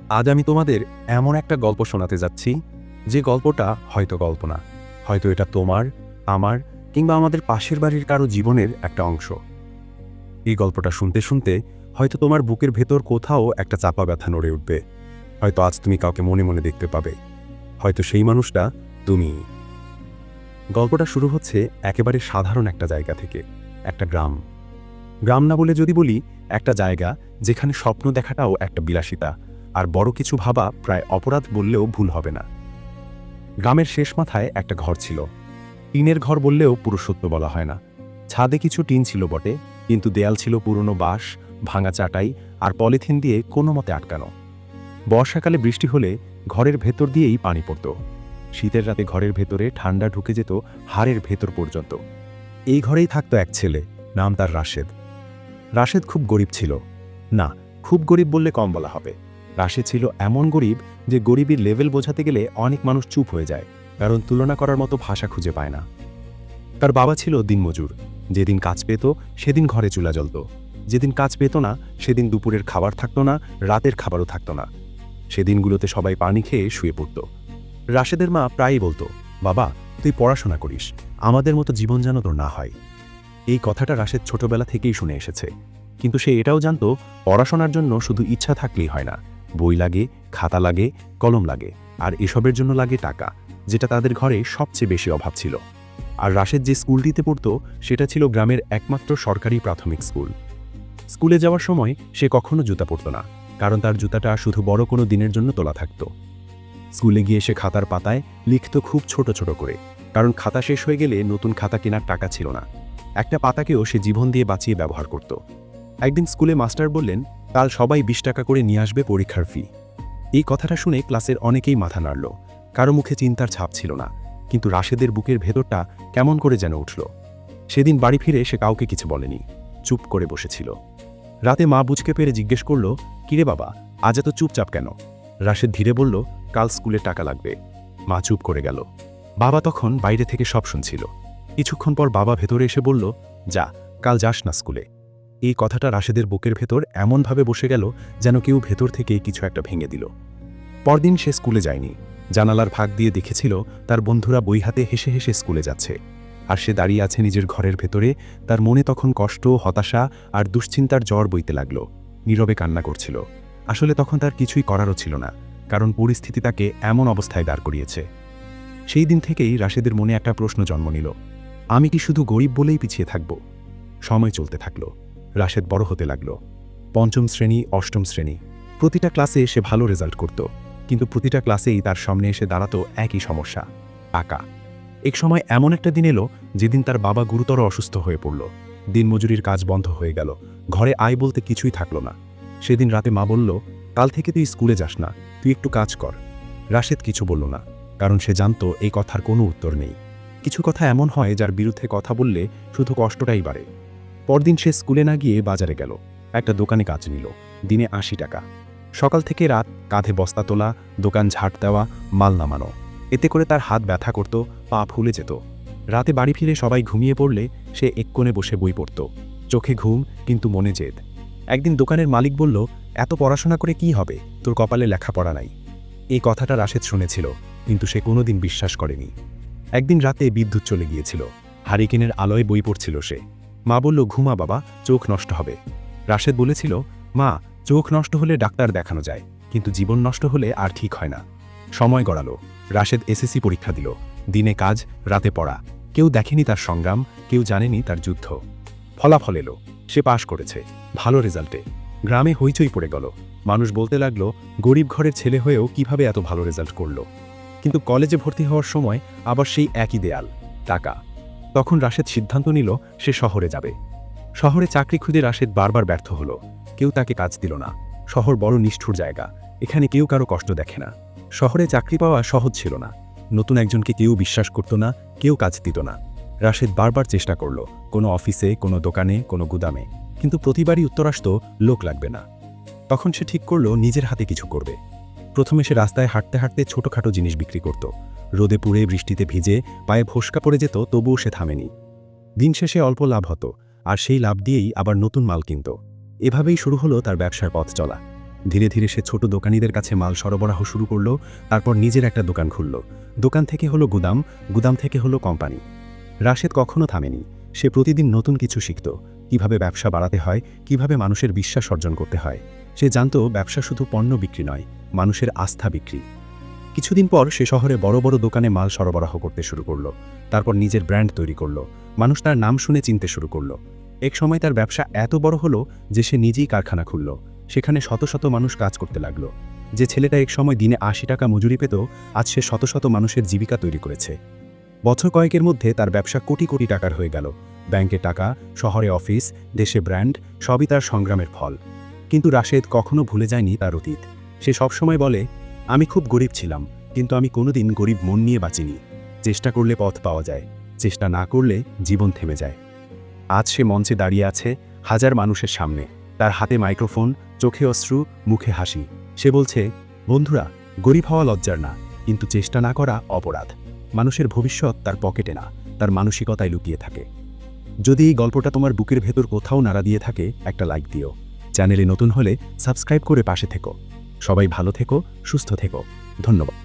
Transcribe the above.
আজ আমি তোমাদের এমন একটা গল্প শোনাতে যাচ্ছি যে গল্পটা হয়তো গল্প না, হয়তো এটা তোমার, আমার কিংবা আমাদের পাশের বাড়ির কারো জীবনের একটা অংশ। এই গল্পটা শুনতে শুনতে হয়তো তোমার বুকের ভেতর কোথাও একটা চাপা ব্যথা নড়ে উঠবে। হয়তো আজ তুমি কাউকে মনে মনে দেখতে পাবে, হয়তো সেই মানুষটা তুমি। গল্পটা শুরু হচ্ছে একেবারে সাধারণ একটা জায়গা থেকে, একটা গ্রাম। গ্রাম না বলে যদি বলি, একটা জায়গা যেখানে স্বপ্ন দেখাটাও একটা বিলাসিতা, আর বড় কিছু ভাবা প্রায় অপরাধ বললেও ভুল হবে না। গ্রামের শেষ মাথায় একটা ঘর ছিল। টিনের ঘর বললেও পুরো সত্য বলা হয় না। ছাদে কিছু টিন ছিল বটে, কিন্তু দেয়াল ছিল পুরনো বাঁশ, ভাঙা চাটাই আর পলিথিন দিয়ে কোনো মতে আটকানো। বর্ষাকালে বৃষ্টি হলে ঘরের ভেতর দিয়েই পানি পড়ত। শীতের রাতে ঘরের ভেতরে ঠান্ডা ঢুকে যেত হাড়ের ভেতর পর্যন্ত। এই ঘরেই থাকতো এক ছেলে, নাম তার রাশেদ। রাশেদ খুব গরিব ছিল না, খুব গরিব বললে কম বলা হবে। রাশেদ ছিল এমন গরিব যে গরিবের লেভেল বোঝাতে গেলে অনেক মানুষ চুপ হয়ে যায়, কারণ তুলনা করার মতো ভাষা খুঁজে পায় না। তার বাবা ছিল দিনমজুর। যেদিন কাজ পেত সেদিন ঘরে চুলা জ্বলত, যেদিন কাজ পেত না সেদিন দুপুরের খাবার থাকতো না, রাতের খাবারও থাকতো না। সেদিনগুলোতে সবাই পানি খেয়ে শুয়ে পড়ত। রাশেদের মা প্রায়ই বলতো, বাবা তুই পড়াশোনা করিস, আমাদের মতো জীবন যেন তোর না হয়। এই কথাটা রাশেদ ছোটবেলা থেকেই শুনে এসেছে, কিন্তু সে এটাও জানত পড়াশোনার জন্য শুধু ইচ্ছা থাকলেই হয় না। বই লাগে, খাতা লাগে, কলম লাগে, আর এসবের জন্য লাগে টাকা, যেটা তাদের ঘরে সবচেয়ে বেশি অভাব ছিল। আর রাশেদ যে স্কুলটিতে পড়তো সেটা ছিল গ্রামের একমাত্র সরকারি প্রাথমিক স্কুল। স্কুলে যাওয়ার সময় সে কখনো জুতা পরত না, কারণ তার জুতাটা শুধু বড় কোনো দিনের জন্য তোলা থাকত। স্কুলে গিয়ে সে খাতার পাতায় লিখত খুব ছোট ছোট করে, কারণ খাতা শেষ হয়ে গেলে নতুন খাতা কেনার টাকা ছিল না। একটা পাতাকেও সে জীবন দিয়ে বাঁচিয়ে ব্যবহার করত। একদিন স্কুলে মাস্টার বললেন, কাল সবাই 20 টাকা করে নিয়ে আসবে পরীক্ষার ফি। এই কথাটা শুনে ক্লাসের অনেকেই মাথা নাড়ল। কারো মুখে চিন্তার ছাপ ছিল না, কিন্তু রাশেদের বুকের ভেতরটা কেমন করে যেন উঠল। সেদিন বাড়ি ফিরে সে কাউকে কিছু বলেনি, চুপ করে বসেছিল। রাতে মা বুঝকে পেরে জিজ্ঞেস করল, কিরে বাবা, আজ এত চুপচাপ কেন? রাশেদ ধীরে বলল, কাল স্কুলে টাকা লাগবে। মা চুপ করে গেল। বাবা তখন বাইরে থেকে সব শুনছিল। কিছুক্ষণ পর বাবা ভেতরে এসে বলল, যা, কাল যাস না স্কুলে। এই কথাটা রাশেদের বুকের ভেতর এমনভাবে বসে গেল যেন কেউ ভেতর থেকে কিছু একটা ভেঙে দিল। পরদিন সে স্কুলে যায়নি। জানালার ফাঁক দিয়ে দেখেছিল তার বন্ধুরা বই হাতে হেসে হেসে স্কুলে যাচ্ছে, আর সে দাঁড়িয়ে আছে নিজের ঘরের ভেতরে। তার মনে তখন কষ্ট, হতাশা আর দুশ্চিন্তার জ্বর বইতে লাগল। নীরবে কান্না করছিল। আসলে তখন তার কিছুই করারও ছিল না, কারণ পরিস্থিতি তাকে এমন অবস্থায় দাঁড় করিয়েছে। সেই দিন থেকেই রাশেদের মনে একটা প্রশ্ন জন্ম নিল, আমি কি শুধু গরিব বলেই পিছিয়ে থাকব? সময় চলতে থাকল। রাশেদ বড় হতে লাগল। পঞ্চম শ্রেণী, অষ্টম শ্রেণী, প্রতিটা ক্লাসে সে ভালো রেজাল্ট করত, কিন্তু প্রতিটা ক্লাসেই তার সামনে এসে দাঁড়াতো একই সমস্যা, টাকা। এক সময় এমন একটা দিন এলো যেদিন তার বাবা গুরুতর অসুস্থ হয়ে পড়ল। দিনমজুরির কাজ বন্ধ হয়ে গেল, ঘরে আয় বলতে কিছুই থাকল না। সেদিন রাতে মা বলল, কাল থেকে তুই স্কুলে যাস না, তুই একটু কাজ কর। রাশেদ কিছু বলল না, কারণ সে জানত এই কথার কোনো উত্তর নেই। কিছু কথা এমন হয় যার বিরুদ্ধে কথা বললে শুধু কষ্টটাই বাড়ে। পরদিন সে স্কুলে না গিয়ে বাজারে গেল। একটা দোকানে কাজ নিল, দিনে 80 টাকা। সকাল থেকে রাত কাঁধে বস্তা তোলা, দোকান ঝাড় দেওয়া, মাল নামানো। এতে করে তার হাত ব্যথা করত, পা ফুলে যেত। রাতে বাড়ি ফিরে সবাই ঘুমিয়ে পড়লে সে এক কোণে বসে বই পড়ত। চোখে ঘুম, কিন্তু মনে জেদ। একদিন দোকানের মালিক বলল, এত পড়াশোনা করে কি হবে, তোর কপালে লেখাপড়া নাই। এই কথাটা রাশেদ শুনেছিল, কিন্তু সে কোনোদিন বিশ্বাস করেনি। একদিন রাতে বিদ্যুৎ চলে গিয়েছিল। হারিকেনের আলোয় বই পড়ছিল সে। মা বলল, ঘুমা বাবা, চোখ নষ্ট হবে। রাশেদ বলেছিল, মা, চোখ নষ্ট হলে ডাক্তার দেখানো যায়, কিন্তু জীবন নষ্ট হলে আর ঠিক হয় না। সময় গড়ালো। রাশেদ এসএসসি পরীক্ষা দিল। দিনে কাজ, রাতে পড়া। কেউ দেখেনি তার সংগ্রাম, কেউ জানেনি তার যুদ্ধ। ফলাফল এলো, সে পাশ করেছে, ভালো রেজাল্টে। গ্রামে হইচই পড়ে গেল। মানুষ বলতে লাগলো, গরিব ঘরের ছেলে হয়েও কিভাবে এত ভালো রেজাল্ট করল। কিন্তু কলেজে ভর্তি হওয়ার সময় আবার সেই একই দেয়াল, টাকা। তখন রাশেদ সিদ্ধান্ত নিল সে শহরে যাবে। শহরে চাকরি খুঁজে রাশেদ বারবার ব্যর্থ হলো। কেউ তাকে কাজ দিল না। শহর বড় নিষ্ঠুর জায়গা, এখানে কেউ কারো কষ্ট দেখে না। শহরে চাকরি পাওয়া সহজ ছিল না। নতুন একজনকে কেউ বিশ্বাস করত না, কেউ কাজ দিত না। রাশেদ বারবার চেষ্টা করল, কোনো অফিসে, কোনো দোকানে, কোনো গুদামে, কিন্তু প্রতিবারই উত্তর আসত, লোক লাগবে না। তখন সে ঠিক করল নিজের হাতে কিছু করবে। প্রথমে সে রাস্তায় হাঁটতে হাঁটতে ছোটখাটো জিনিস বিক্রি করত। রোদে পুড়ে, বৃষ্টিতে ভিজে, পায়ে ফোস্কা পড়ে যেত, তবুও সে থামেনি। দিন শেষে অল্প লাভ হতো, আর সেই লাভ দিয়েই আবার নতুন মাল কিনত। এভাবেই শুরু হলো তার ব্যবসার পথ চলা। ধীরে ধীরে সে ছোট দোকানিদের কাছে মাল সরবরাহ শুরু করলো, তারপর নিজের একটা দোকান খুলল। দোকান থেকে হলো গুদাম, গুদাম থেকে হলো কোম্পানি। রাশেদ কখনো থামেনি। সে প্রতিদিন নতুন কিছু শিখত, কিভাবে ব্যবসা বাড়াতে হয়, কিভাবে মানুষের বিশ্বাস অর্জন করতে হয়। সে জানত ব্যবসা শুধু পণ্য বিক্রি নয়, মানুষের আস্থা বিক্রি। কিছুদিন পর সে শহরে বড় বড় দোকানে মাল সরবরাহ করতে শুরু করলো। তারপর নিজের ব্র্যান্ড তৈরি করলো। মানুষ তার নাম শুনে চিনতে শুরু করলো। এক সময় তার ব্যবসা এত বড় হলো যে সে নিজেই কারখানা খুলল। সেখানে শত শত মানুষ কাজ করতে লাগলো। যে ছেলেটা এক সময় দিনে ৮০ টাকা মজুরি পেত, আজ সে শত শত মানুষের জীবিকা তৈরি করেছে। বছর কয়েকের মধ্যে তার ব্যবসা কোটি কোটি টাকার হয়ে গেল। ব্যাংকে টাকা, শহরে অফিস, দেশে ব্র্যান্ড, সবই তার সংগ্রামের ফল। কিন্তু রাশেদ কখনো ভুলে যায়নি তার অতীত। সে সবসময় বলে, আমি খুব গরিব ছিলাম, কিন্তু আমি কোনোদিন গরিব মন নিয়ে বাঁচিনি। চেষ্টা করলে পথ পাওয়া যায়, চেষ্টা না করলে জীবন থেমে যায়। আজ সে মঞ্চে দাঁড়িয়ে আছে হাজার মানুষের সামনে। তার হাতে মাইক্রোফোন, চোখে অশ্রু, মুখে হাসি। সে বলছে, বন্ধুরা, গরিব হওয়া লজ্জার না, কিন্তু চেষ্টা না করা অপরাধ। মানুষের ভবিষ্যৎ তার পকেটে না, তার মানসিকতায় লুকিয়ে থাকে। যদি এই গল্পটা তোমার বুকের ভেতর কোথাও নাড়া দিয়ে থাকে, একটা লাইক দিও। চ্যানেলে নতুন হলে সাবস্ক্রাইব করে পাশে থেকো। সবাই ভালো থেকো, সুস্থ থেকো। ধন্যবাদ।